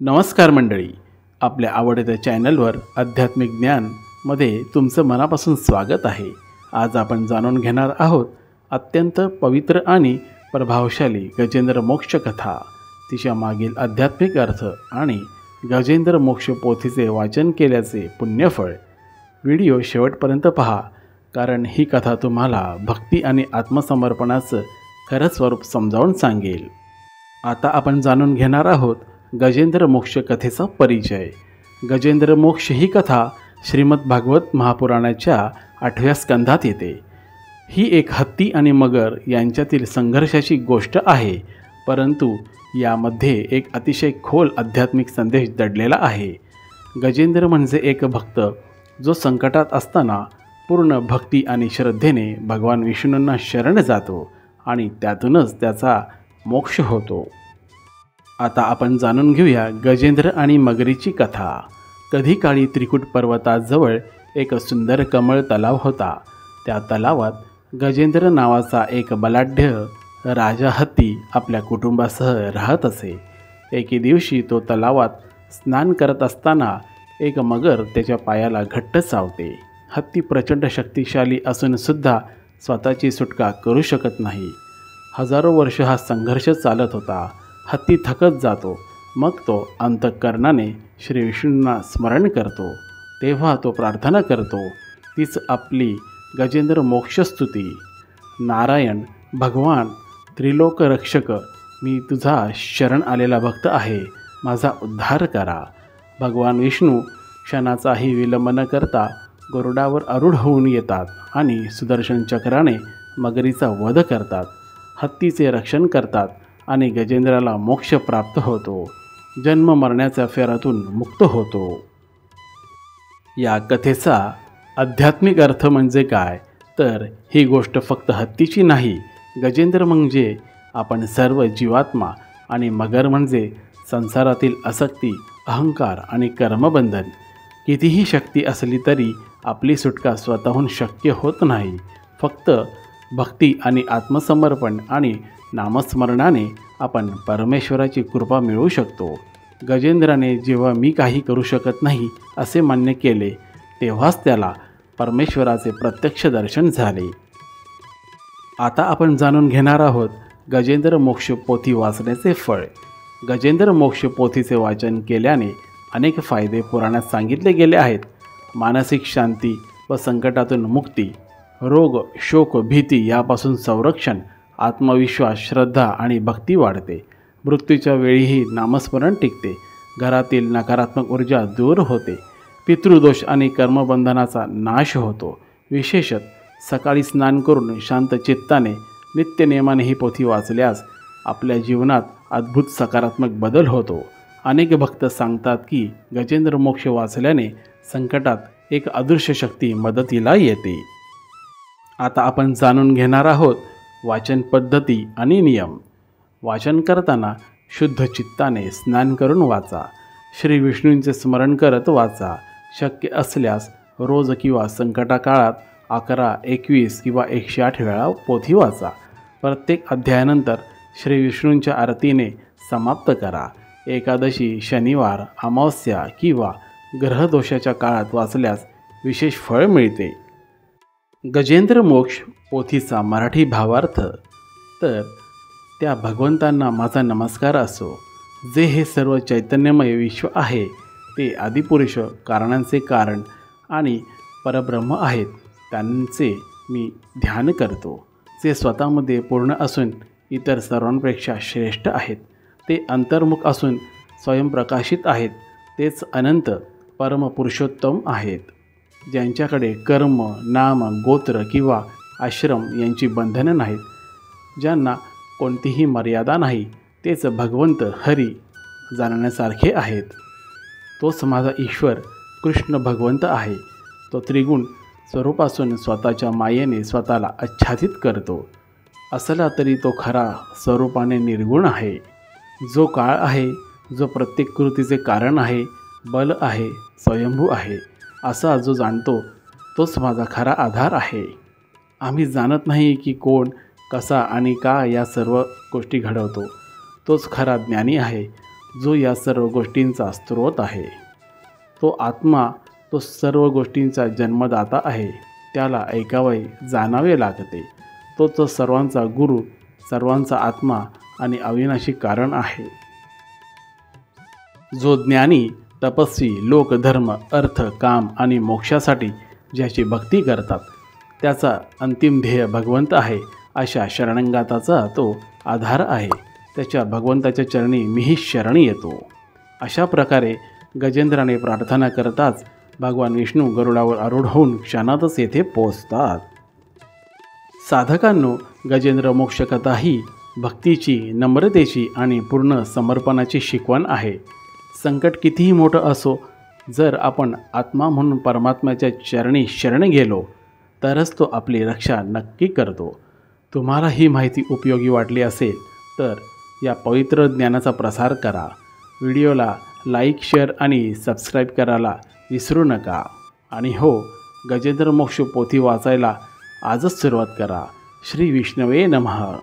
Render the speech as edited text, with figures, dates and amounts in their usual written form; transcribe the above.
नमस्कार मंडळी, आपल्या आवडत्या चॅनलवर आध्यात्मिक ज्ञानमध्ये तुमचं मनापासून स्वागत आहे। आज आपण जाणून घेणार आहोत अत्यंत पवित्र आणि प्रभावशाली गजेंद्र मोक्ष कथा, तिच्या मागील आध्यात्मिक अर्थ आणि गजेंद्र मोक्ष पोथीचे वाचन केल्याचे पुण्यफळ। व्हिडिओ शेवटपर्यंत पहा, कारण ही कथा तुम्हाला भक्ती आणि आत्मसमर्पणाचं खरं स्वरूप समजावून सांगेल। आता आपण जाणून घेणार आहोत गजेंद्र मोक्ष कथेचा परिचय। गजेंद्र मोक्ष ही कथा श्रीमद भागवत महापुराणाच्या 8व्या स्कंधात येते। ही एक हत्ती आणि मगर यांच्यातील संघर्षाची गोष्ट आहे, परंतु यामध्ये एक अतिशय खोल आध्यात्मिक संदेश दडलेला आहे। गजेंद्र म्हणजे एक भक्त जो संकटात असताना पूर्ण भक्ती आणि श्रद्धेने भगवान विष्णूंना शरण जातो आणि त्यातूनच त्याचा मोक्ष होतो। आता आपण जाणून घेऊया गजेंद्र आणि मगरीची कथा। कधी काळी त्रिकुट पर्वताजवळ एक सुंदर कमळ तलाव होता। त्या तलावात गजेंद्र नावाचा एक बलाढ्य राजा हत्ती आपल्या कुटुंबासह राहत असे। एके दिवशी तो तलावात स्नान करत असताना एक मगर त्याच्या पायाला घट्ट चावते। हत्ती प्रचंड शक्तिशाली असूनसुद्धा स्वतःची सुटका करू शकत नाही। हजारो वर्ष हा संघर्ष चालत होता। हत्ती थकत जातो, मग तो अंतःकरणाने श्री विष्णूंना स्मरण करतो। तेव्हा तो प्रार्थना करतो, तीच आपली गजेंद्र मोक्षस्तुती। नारायण भगवान त्रिलोक रक्षक, मी तुझा शरण आलेला भक्त आहे, माझा उद्धार करा। भगवान विष्णू क्षणाचाही विलंब न करता गरुडावर आरूढ होऊन येतात आणि सुदर्शन चक्राने मगरीचा वध करतात, हत्तीचे रक्षण करतात आणि गजेंद्राला मोक्ष प्राप्त होतो, जन्म मरण्याच्या फेऱ्यातून मुक्त होतो। या कथेचा आध्यात्मिक अर्थ म्हणजे काय, तर ही गोष्ट फक्त हत्तीची नाही। गजेंद्र म्हणजे आपण सर्व जीवात्मा आणि मगर म्हणजे संसारातील आसक्ती, अहंकार आणि कर्मबंधन। कितीही शक्ती असली तरी आपली सुटका स्वतःहून शक्य होत नाही। फक्त भक्ती आणि आत्मसमर्पण आणि नामस्मरणाने आपण परमेश्वराची कृपा मिळवू शकतो। गजेंद्राने जेव्हा मी काही करू शकत नाही असे मान्य केले, तेव्हाच त्याला परमेश्वराचे प्रत्यक्ष दर्शन झाले। आता आपण जाणून घेणार आहोत गजेंद्र मोक्ष पोथी वाचण्याचे फळ। गजेंद्र मोक्ष पोथीचे वाचन केल्याने अनेक फायदे पुराणात सांगितले गेले आहेत। मानसिक शांती व संकटातून मुक्ती, रोग शोक भीती यापासून संरक्षण, आत्मविश्वास श्रद्धा आणि भक्ती वाढते, मृत्यूच्या वेळीही नामस्मरण टिकते, घरातील नकारात्मक ऊर्जा दूर होते, पितृदोष आणि कर्मबंधनाचा नाश होतो। विशेषतः सकाळी स्नान करून शांत चित्ताने नित्यनेमाने ही पोथी वाचल्यास आपल्या जीवनात अद्भुत सकारात्मक बदल होतो। अनेक भक्त सांगतात की गजेंद्र मोक्ष वाचल्याने संकटात एक अदृश्य शक्ती मदतीला येते। आता आपण जाणून घेणार आहोत वाचन पद्धती आणि नियम। वाचन करताना शुद्ध चित्ताने स्नान करून वाचा। श्री विष्णूंचे स्मरण करत वाचा। शक्य असल्यास रोज किंवा संकटाकाळात 11, 21 किंवा 108 वेळा पोथी वाचा। प्रत्येक अध्यायानंतर श्री विष्णूंच्या आरतीने समाप्त करा। एकादशी, शनिवार, अमावस्या किंवा ग्रहदोषाच्या काळात वाचल्यास विशेष फळ मिळते। गजेंद्र मोक्ष पोथीचा मराठी भावार्थ, तर त्या भगवंतांना माझा नमस्कार असो, जे हे सर्व चैतन्यमय विश्व आहे, ते आदिपुरुष, कारणांचे कारण आणि परब्रह्म आहेत, त्यांचे मी ध्यान करतो। जे स्वतःमध्ये पूर्ण असून इतर सर्वांपेक्षा श्रेष्ठ आहेत, ते अंतर्मुख असून स्वयंप्रकाशित आहेत, तेच अनंत परमपुरुषोत्तम आहेत। ज्यांच्याकडे कर्म, नाम, गोत्र किंवा आश्रम यांची बंधनं नाहीत, ज्यांना कोणतीही मर्यादा नाही, तेच भगवंत हरी जाणण्यासारखे आहेत। तोच माझा ईश्वर कृष्ण भगवंत आहे। तो त्रिगुण स्वरूपासून स्वतःच्या मायेने स्वतःला आच्छादित करतो, असला तरी तो खरा स्वरूपाने निर्गुण आहे। जो काळ आहे, जो प्रत्येक कृतीचे कारण आहे, बल आहे, स्वयंभू आहे, असा जो जाणतो, तोच माझा खरा आधार आहे। आम्ही जाणत नाही की कोण, कसा आणि का या सर्व गोष्टी घडवतो, तोच खरा ज्ञानी आहे। जो या सर्व गोष्टींचा स्रोत आहे। तो आत्मा, तो सर्व गोष्टींचा जन्मदाता आहे, त्याला ऐकावे जाणावे लागते। तो सर्वांचा गुरु, सर्वांचा आत्मा आणि अविनाशी कारण आहे। जो ज्ञानी, तपस्वी लोक धर्म, अर्थ, काम आणि मोक्षासाठी ज्याची भक्ती करतात, त्याचा अंतिम ध्येय भगवंत आहे, अशा शरणागताचा तो आधार आहे। त्याच्या भगवंताच्या चरणी मीही शरणी येतो। अशा प्रकारे गजेंद्राने प्रार्थना करताच भगवान विष्णू गरुडावर आरूढ होऊन क्षणातच येथे पोहोचतात। साधकांनो, गजेंद्र मोक्ष कथा ही भक्तीची, नम्रतेची आणि पूर्ण समर्पणाची शिकवण आहे। संकट कितीही मोठं असो, जर आपण आत्मा म्हणून परमात्म्याच्या चरणी शरण गेलो तरच तो आपली रक्षा नक्की करतो। तुम्हाला ही माहिती उपयोगी वाटली असेल तर या पवित्र ज्ञानाचा प्रसार करा। व्हिडिओला लाईक, शेअर आणि सबस्क्राईब करायला विसरू नका। आणि हो, गजेंद्र मोक्ष पोथी वाचायला आजच सुरुवात करा। श्री विष्णवे नमः।